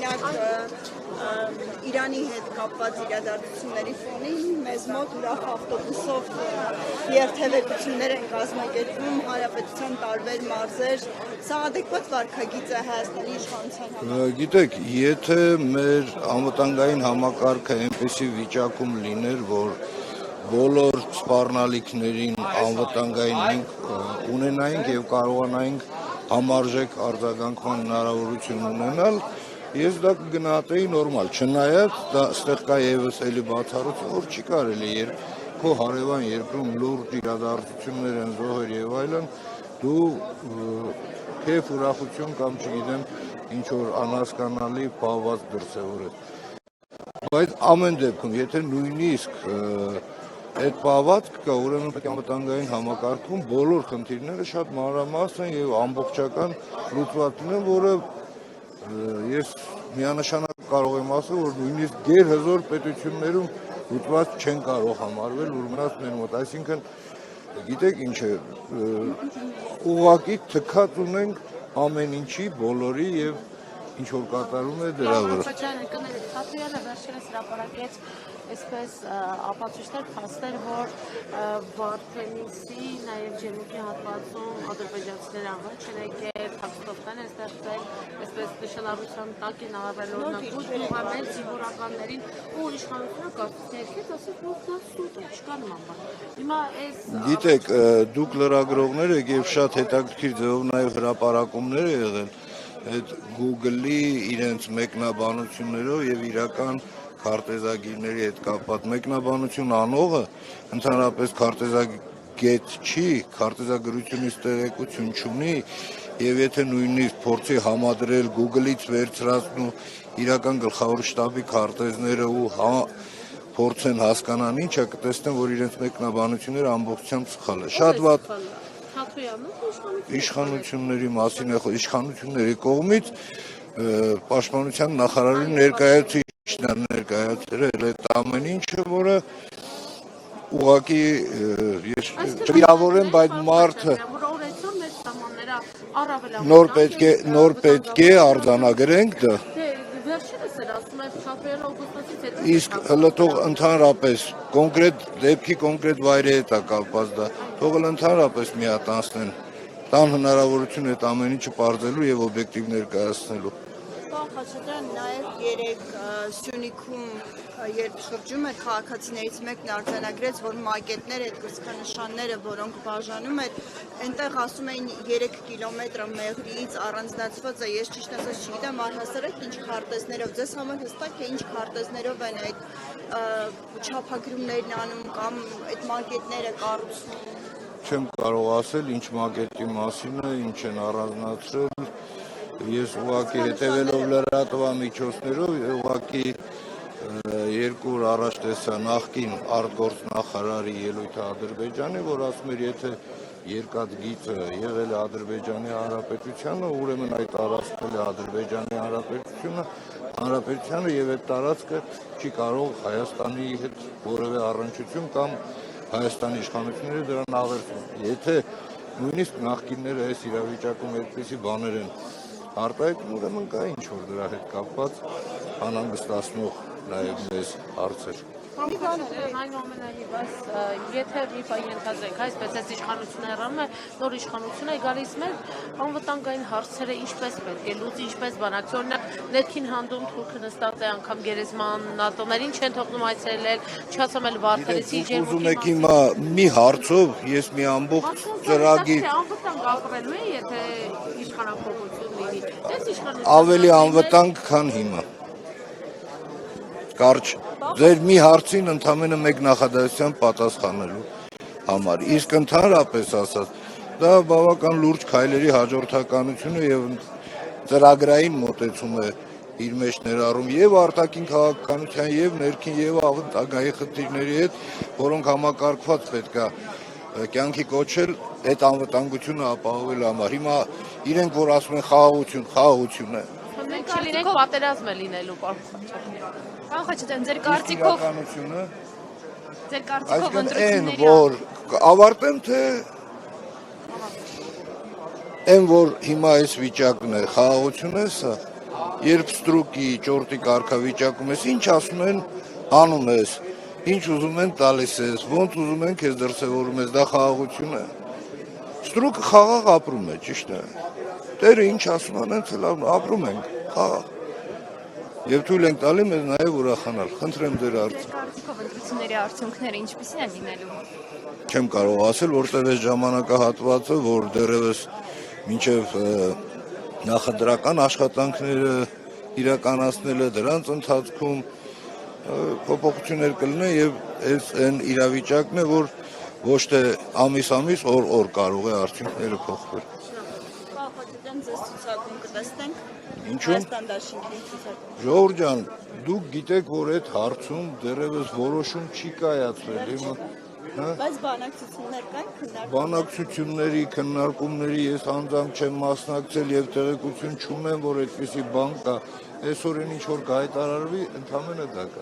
օրինակ Իրանի հետ կապված իրադարձությունների ֆոնին մեզ մոտ ուրախ ավտոբուսով երթևեկություններ են կազմակերպվում հանրապետության տարբեր մարզեր, սա ադեկվատ վարքագիծ է Հայաստանի իշխանության համար։ Գիտեք, եթե մեր անվտանգային համակարգը այնպիսի վիճակում լիներ, որ բոլոր սպառնալիքներին անվտանգային մենք ունենայինք եւ կարողանայինք համարժեք արձագանքման հնարավորություն ունենալ, ես դա կգնահատեի նորմալ, չնայած դա ստեղ կա եւս էլի բացառություն, որ չի կարելի քո հարևան երկրում լուրջ իրադարձություններ են զոհեր եւ այլն, դու քեֆ ուրախություն կամ չգիտեմ ինչ որ անհասկանալի բաղված դրսևորես։ Բայց ամեն դեպքում, եթե նույնիսկ այդ բաղվածքը կա, ուրեմն պետք է անվտանգային համակարգում բոլոր խնդիրները շատ մանրամասն եւ ամբողջական լուծված լինեն, որը ես միանշանակ կարող եմ ասել, որ նույնիսկ գերհզոր պետություններում լուծված չեն կարող համարվել, որ մնաց մեր մոտ, այսինքն գիտեք ինչ է, ուղղակի թքած ունենք ամեն ինչի, բոլորի եւ ինչ որ կատարում է դրա վրա։ Թաթոյանը վերջերս հրապարակեց այսպես ապացույցներ փաստեր, որ Վարդենիսի նաև Ջենուկի հատվածում ադրբեջանցիներ անվան չեն եկել, փաստովքան են ստեղծել, այսպես նշանավորության տակ են առավել օրինակույր դուղաներ զինվորականներին ու իշխանությունը կարծես ներքեց, ասեց, որ դա սուտ է, չկա նման բան։ Հիմա այս Գիտեք, դուք լրագրողներ եք եւ շատ հետաքրքիր ձևով նաև հրապարակումներ է եղել այդ Google-ի իրենց մեկնաբանություններով եւ իրական քարտեզագիրների հետ կապված մեկնաբանություն անողը ընդհանրապես քարտեզագետ չի, քարտեզագրությունից տեղեկություն չունի եւ եթե նույնիսկ փորձի համադրել Google-ից վերցրածն ու իրական գլխավոր շտաբի քարտեզները ու փորձեն հասկանան ինչա, կտեսնեն, որ իրենց մեկնաբանությունները ամբողջությամբ սխալ է։ Շատ վատ իշխանությունների մասին է, իշխանությունների կողմից պաշտպանության նախարարի ներկայացուցիչն ներկայացրել այդ ամեն ինչը, որը ուղղակի ես չվիրավորեմ, բայց մարդը նոր պետք է արձանագրենք դա։ Իսկ հլտող ընդհանրապես կոնկրետ դեպքի կոնկրետ վայրի հետ է կապված դա, թող ընդհանրապես միատանցնեն, տան հնարավորություն այդ ամեն ինչը պարզելու եւ օբյեկտիվ ներկայացնելու։ Խաչատրյան, նաև երեք Սյունիքում երբ շրջում էր քաղաքացիներից մեկն արձանագրեց, որ մակետներ այդ կրծքանշանները, որոնք բաժանում էր, այնտեղ ասում էին 3 կիլոմետր մեղրիից առանձնացված է, ես ճիշտ ասած չգիտեմ, առհասարակ ինչ քարտեզներով, ձեզ համար հստակ է ինչ քարտեզներով են այդ չափագրումներն անում կամ այդ մակետները կառուցվում։ Չեմ կարող ասել ինչ մակետի մասին է, ինչ են առանձնացրել, ես ուղղակի հետևելով լրատվամիջոցներով ուղղակի երկու օր առաջ տեսա նախկին արտգործնախարարի ելույթը Ադրբեջանի, որ ասում էր, եթե երկաթ գիծը եղել է Ադրբեջանի Հանրապետությանը, ուրեմն այդ տարածքն է Ադրբեջանի Հանրապետությանը եւ այդ տարածքը չի կարող Հայաստանի հետ որևէ առնչություն կամ Հայաստանի իշխանությունները դրան աղերսում։ Եթե նույնիսկ նախկինները այս իրավիճակում այդպիսի բաներ են արտահայտում, ուրեմն կա ինչ որ դրա հետ կապված անհանգստացնող նաև մեզ հարցեր։ Այնուամենայնիվ, եթե մի բան ենթադրենք, այսպես այս իշխանությունը հեռանում է, նոր իշխանությունը է գալիս մեր անվտանգային հարցերը ինչպես պետք է լուծի, ինչպես բանակցի, օրինակ ներքին հանդում թուրքը նստած է անգամ գերեզման ՆԱՏՕ-ներին չեն թողնում այցելել, չասում էլ Վարդենիսի Ուզում եք հիմա մի հարցով ես մի ամբողջ ծրագիր անվտանգ ապրելու է, եթե իշխանափոխություն լինի։ Ավելի անվտանգ, քան հիմա։ Կարճ ձեր մի հարցին ընդամենը մեկ նախադասության պատասխանելու համար։ Իսկ ընդհանրապես ասած, դա բավական լուրջ քայլերի հաջորդականությունը եւ ծրագրային մոտեցում է իր մեջ ներառում եւ արտաքին քաղաքականության եւ ներքին եւ անվտանգային խնդիրների հետ, որոնք համակարգված պետք է կյանքի կոչել այդ անվտանգությունը ապահովելու համար։ Հիմա իրենք որ ասում են խաղաղություն է։ Մենք չլինենք պատերազմ է լինելու, Պարոն Խաչատրյան, ձեր կարծիքով Այսինքն որ ավարտեմ թե այն որ հիմա այս վիճակն է, խաղաղություն է սա։ երբ ստրուկի ճորտի կարգավիճակում ես, ինչ ասում են, անում ես, ինչ ուզում են տալիս ես, ոնց ուզում են քեզ դրսևորում ես, դա խաղաղություն է։ Ստրուկը խաղաղ ապրում է, ճիշտ է։ Տերը ինչ ասում անենք, ապրում ենք, խաղաղ։ Եվ թույլ ենք տալի մեզ նաև ուրախանալ։ Խնդրեմ ձեր Ձեր կարծիքով ընտրությունների արդյունքները ինչպիսին են լինելու։ Չեմ կարող ասել, որտեղ այս ժամանակահատվածը, որ դեռևս մինչև նախընտրական աշխատանքները իրականացնելը դրանց ընթացքում փոփոխություններ կլինեն եւ այս այն իրավիճակն է, որ ոչ թե ամիս օր կարող է արդյունքները փոխվել։ Խաչատրյան ձեզ ցուցակում կտեսնենք։ Ինչու՞։ Հայաստան դաշինքի ցուցակում։ Ժողովուրդ ջան, դուք գիտեք, որ այդ հարցում դեռևս որոշում չի կայացվել, հիմա Բայց բանակցություններ կան, քննարկում։ Բանակցությունների, քննարկումների ես անձամբ չեմ մասնակցել եւ տեղեկություն չունեմ, որ այդպիսի բան կա։ Այսօրին ինչ որ կհայտարարվի, ընդհանրապես դա կա։